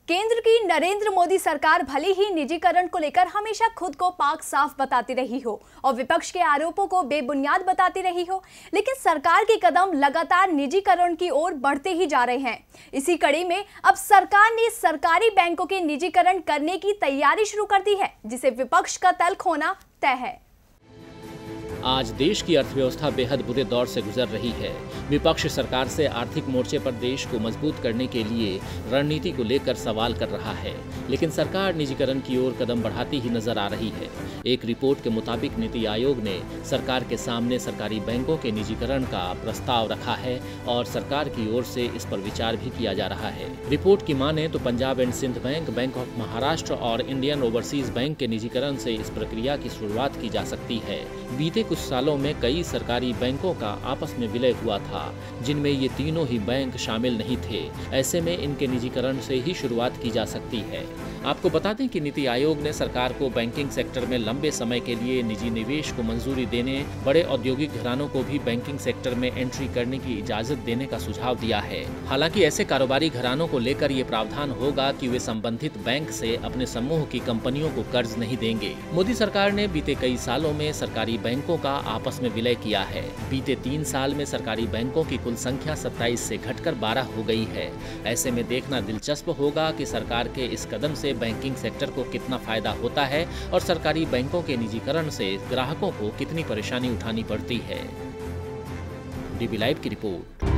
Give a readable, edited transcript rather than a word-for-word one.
केंद्र की नरेंद्र मोदी सरकार भले ही निजीकरण को लेकर हमेशा खुद को पाक साफ बताती रही हो और विपक्ष के आरोपों को बेबुनियाद बताती रही हो, लेकिन सरकार के कदम लगातार निजीकरण की ओर बढ़ते ही जा रहे हैं। इसी कड़ी में अब सरकार ने सरकारी बैंकों के निजीकरण करने की तैयारी शुरू कर दी है, जिसे विपक्ष का तल्ख होना तय है। आज देश की अर्थव्यवस्था बेहद बुरे दौर से गुजर रही है। विपक्ष सरकार से आर्थिक मोर्चे पर देश को मजबूत करने के लिए रणनीति को लेकर सवाल कर रहा है, लेकिन सरकार निजीकरण की ओर कदम बढ़ाती ही नजर आ रही है। एक रिपोर्ट के मुताबिक नीति आयोग ने सरकार के सामने सरकारी बैंकों के निजीकरण का प्रस्ताव रखा है और सरकार की ओर से इस पर विचार भी किया जा रहा है। रिपोर्ट की माने तो Punjab and Sind bank, bank of Maharashtra और इंडियन ओवरसीज बैंक के निजीकरण से इस प्रक्रिया की शुरुआत की जा सकती है। बीते कुछ सालों में कई सरकारी बैंकों का आपस में विलय हुआ था, जिनमें ये तीनों ही बैंक शामिल नहीं थे। ऐसे में इनके निजीकरण से ही शुरुआत की जा सकती है। आपको बता दें कि नीति आयोग ने सरकार को बैंकिंग सेक्टर में लंबे समय के लिए निजी निवेश को मंजूरी देने, बड़े औद्योगिक घरानों को भी बैंकिंग सेक्टर में एंट्री करने की इजाजत देने का सुझाव दिया है। हालांकि ऐसे कारोबारी घरानों को लेकर ये प्रावधान होगा कि वे संबंधित बैंक से अपने समूह की कंपनियों को कर्ज नहीं देंगे। मोदी सरकार ने बीते कई सालों में सरकारी बैंकों का आपस में विलय किया है। बीते 3 साल में सरकारी बैंकों की कुल संख्या 27 से घटकर 12 हो गई है। ऐसे में देखना दिलचस्प होगा कि सरकार के इस कदम से बैंकिंग सेक्टर को कितना फायदा होता है और सरकारी बैंकों के निजीकरण से ग्राहकों को कितनी परेशानी उठानी पड़ती है। डीबी लाइव की रिपोर्ट।